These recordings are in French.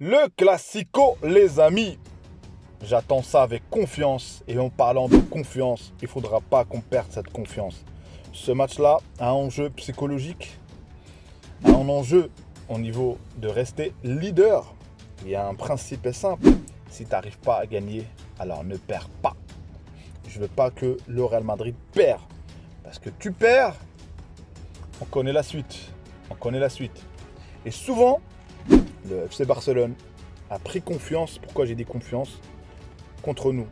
Le Classico, les amis. J'attends ça avec confiance. Et en parlant de confiance, il ne faudra pas qu'on perde cette confiance. Ce match-là a un enjeu psychologique, a un enjeu au niveau de rester leader. Il y a un principe simple. Si tu n'arrives pas à gagner, alors ne perds pas. Je ne veux pas que le Real Madrid perd. Parce que tu perds, on connaît la suite. On connaît la suite. Et souvent, le FC Barcelone a pris confiance. Pourquoi j'ai dit confiance? Contre nous.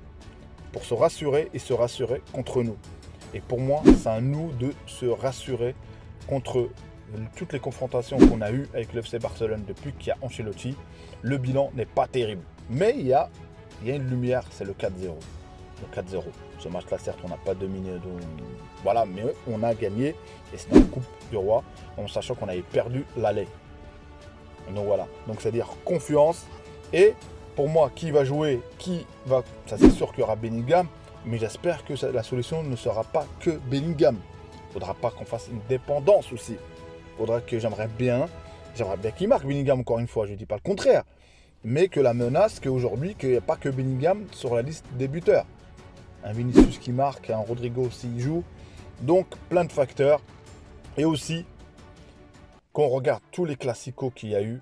Pour se rassurer et se rassurer contre nous. Et pour moi, c'est à nous de se rassurer contre toutes les confrontations qu'on a eues avec le FC Barcelone depuis qu'il y a Ancelotti. Le bilan n'est pas terrible. Mais il y a une lumière, c'est le 4-0. Le 4-0. Ce match-là, certes, on n'a pas dominé. Voilà, mais on a gagné. Et c'était en Coupe du Roi, en sachant qu'on avait perdu l'aller. Donc voilà. Donc c'est-à-dire confiance. Et pour moi, qui va jouer, ça c'est sûr qu'il y aura Bellingham. Mais j'espère que la solution ne sera pas que Bellingham. Il ne faudra pas qu'on fasse une dépendance aussi. J'aimerais bien qu'il marque Bellingham encore une fois. Je ne dis pas le contraire. Mais que la menace, qu'aujourd'hui, qu'il n'y ait pas que Bellingham sur la liste des buteurs. Un Vinicius qui marque, un Rodrigo s'il joue. Donc plein de facteurs. Et aussi, quand on regarde tous les classicos qu'il y a eu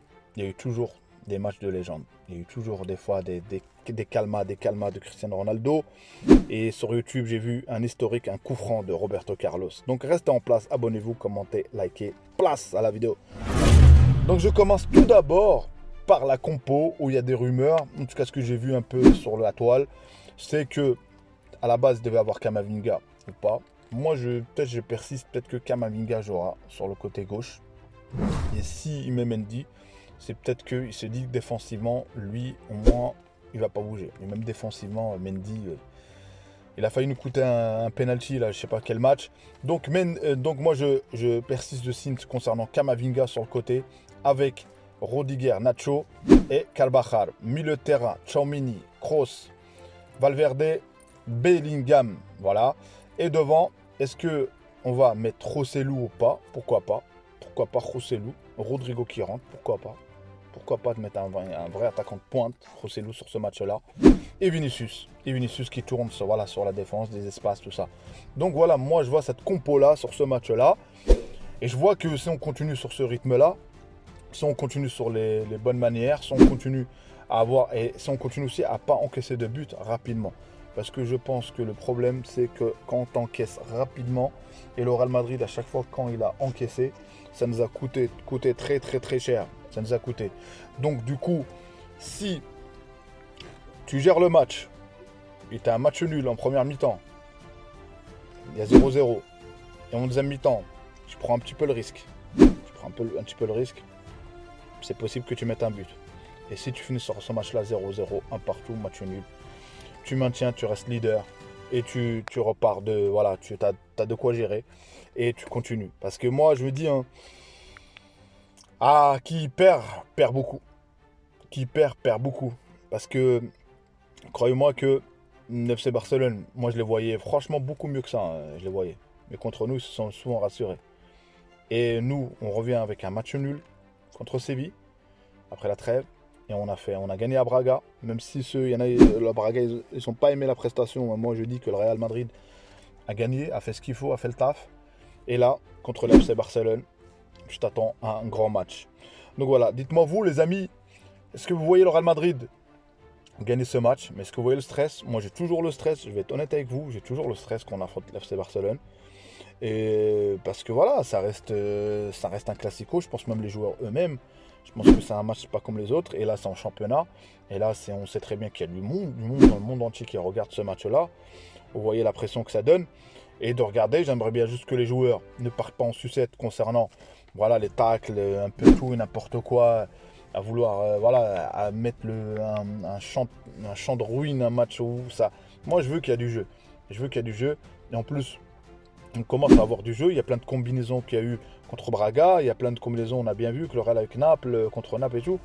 toujours des matchs de légende. Il y a eu toujours des fois des calmas de Cristiano Ronaldo. Et sur YouTube, j'ai vu un historique, un coup franc de Roberto Carlos. Donc restez en place, abonnez-vous, commentez, likez. Place à la vidéo. Donc je commence tout d'abord par la compo où il y a des rumeurs. En tout cas, ce que j'ai vu un peu sur la toile, c'est que à la base, il devait avoir Camavinga ou pas. Moi, peut-être je persiste, peut-être que Camavinga jouera sur le côté gauche. Et s'il met Mendy, c'est peut-être qu'il se dit que défensivement, lui, au moins, il ne va pas bouger. Et même défensivement, Mendy, il a failli nous coûter un penalty, là, je ne sais pas quel match. Donc moi, je persiste de signe concernant Camavinga sur le côté, avec Rudiger, Nacho et Carvajal. Milieu de terrain, Tchouaméni, Kroos, Valverde, Bellingham, voilà. Et devant, est-ce que on va mettre Rossellou ou pas? Pourquoi pas? Pourquoi pas Rossellou? Rodrigo qui rentre, pourquoi pas? Pourquoi pas de mettre un vrai attaquant de pointe, Rossellou, sur ce match-là? Et Vinicius qui tourne sur la défense, des espaces, tout ça. Donc voilà, moi je vois cette compo-là sur ce match-là. Et je vois que si on continue sur ce rythme-là, si on continue sur les bonnes manières, si on continue à avoir, et si on continue aussi à ne pas encaisser de but rapidement. Parce que je pense que le problème, c'est que quand on encaisse rapidement, et le Real Madrid, à chaque fois quand il a encaissé, ça nous a coûté très très très cher. Ça nous a coûté. Donc du coup, si tu gères le match, et tu as un match nul en première mi-temps, il y a 0-0, et en deuxième mi-temps, tu prends un petit peu le risque. Un petit peu le risque, c'est possible que tu mettes un but. Et si tu finis sur ce match-là 0-0, un partout, match nul, tu maintiens, tu restes leader et tu repars de... Voilà, tu as de quoi gérer et tu continues. Parce que moi, je me dis, qui perd beaucoup. Qui perd beaucoup. Parce que, croyez-moi que FC Barcelone, moi je les voyais franchement beaucoup mieux que ça, je les voyais. Mais contre nous, ils se sont souvent rassurés. Et nous, on revient avec un match nul contre Séville, après la trêve. Et on a gagné à Braga, même si il y en a, le Braga, ils n'ont pas aimé la prestation. Moi, je dis que le Real Madrid a gagné, a fait ce qu'il faut, a fait le taf. Et là, contre l'FC Barcelone, je t'attends à un grand match. Donc voilà, dites-moi vous, les amis, est-ce que vous voyez le Real Madrid gagner ce match? Mais est-ce que vous voyez le stress? Moi, j'ai toujours le stress, je vais être honnête avec vous, j'ai toujours le stress qu'on affronte l'FC Barcelone. Et parce que voilà, ça reste un classico, je pense même les joueurs eux-mêmes. Je pense que c'est un match pas comme les autres. Et là, c'est en championnat. Et là, on sait très bien qu'il y a du monde dans le monde entier qui regarde ce match-là. Vous voyez la pression que ça donne. Et de regarder, j'aimerais bien juste que les joueurs ne partent pas en sucette concernant voilà, les tacles, un peu tout et n'importe quoi. À vouloir à mettre un champ de ruine, un match où ça. Moi, je veux qu'il y ait du jeu. Je veux qu'il y ait du jeu. Et en plus, on commence à avoir du jeu. Il y a plein de combinaisons qu'il y a eu contre Braga. Il y a plein de combinaisons, on a bien vu que le Real avec Naples, contre Naples et tout.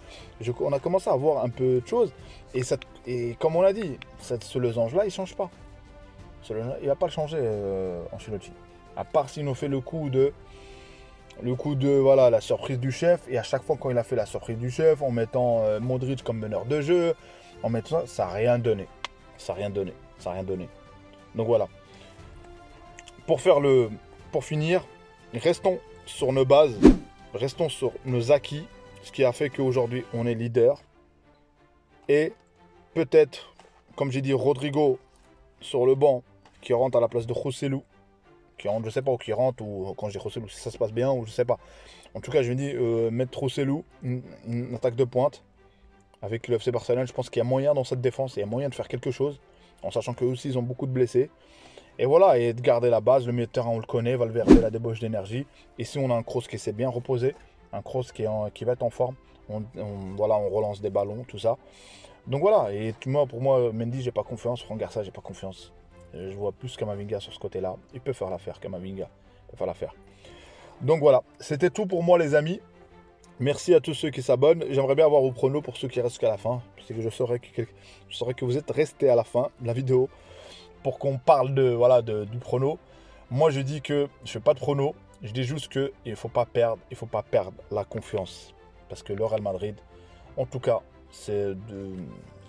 On a commencé à avoir un peu de choses. Et comme on l'a dit, ce losange-là, il ne change pas. Il ne va pas le changer, Ancelotti. À part s'il nous fait le coup de le coup de, voilà, la surprise du chef. Et à chaque fois, quand il a fait la surprise du chef, en mettant Modric comme meneur de jeu, en mettant ça, ça n'a rien donné. Ça n'a rien donné. Ça n'a rien donné. Donc voilà. Pour finir, restons sur nos bases, restons sur nos acquis, ce qui a fait qu'aujourd'hui, on est leader. Et peut-être, comme j'ai dit, Rodrigo sur le banc, qui rentre à la place de Joselu, qui rentre, je sais pas, ou qui rentre, ou quand j'ai Joselu, si ça se passe bien, ou je sais pas. En tout cas, je me dis, mettre Joselu, une attaque de pointe, avec le FC Barcelone, je pense qu'il y a moyen dans cette défense, il y a moyen de faire quelque chose, en sachant qu'eux aussi, ils ont beaucoup de blessés. Et voilà, et de garder la base, le milieu de terrain, on le connaît, Valverde, la débauche d'énergie. Ici, on a un Kroos qui s'est bien reposé, un Kroos qui va être en forme. Voilà, on relance des ballons, tout ça. Donc voilà, et pour moi, Mendy, j'ai pas confiance. Franck Garcia, j'ai pas confiance. Je vois plus Camavinga sur ce côté-là. Il peut faire l'affaire, Camavinga. Il peut faire l'affaire. Donc voilà, c'était tout pour moi, les amis. Merci à tous ceux qui s'abonnent. J'aimerais bien avoir vos pronos pour ceux qui restent jusqu'à la fin. C'est que je saurais que vous êtes restés à la fin de la vidéo pour qu'on parle du prono. Moi, je dis que je fais pas de prono. Je dis juste qu'il ne faut pas perdre la confiance. Parce que le Real Madrid, en tout cas, ces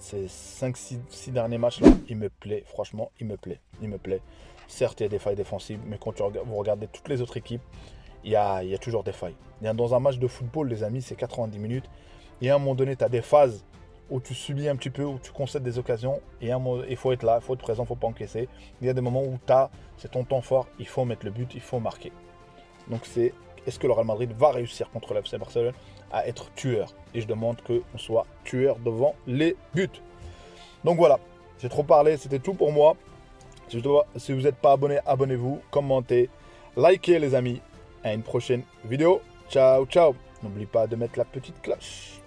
5-6 derniers matchs-là, il me plaît. Franchement, il me plaît. Certes, il y a des failles défensives, mais quand vous regardez toutes les autres équipes, il y a toujours des failles. Dans un match de football, les amis, c'est 90 minutes. Et à un moment donné, tu as des phases où tu subis un petit peu, où tu concèdes des occasions. Et il faut être là, il faut être présent, il ne faut pas encaisser. Il y a des moments où c'est ton temps fort, il faut mettre le but, il faut marquer. Donc est-ce que le Real Madrid va réussir contre le FC Barcelone à être tueur? Et je demande qu'on soit tueur devant les buts. Donc voilà, j'ai trop parlé, c'était tout pour moi. Si vous n'êtes pas abonné, abonnez-vous, commentez, likez les amis. À une prochaine vidéo. Ciao, ciao. N'oublie pas de mettre la petite cloche.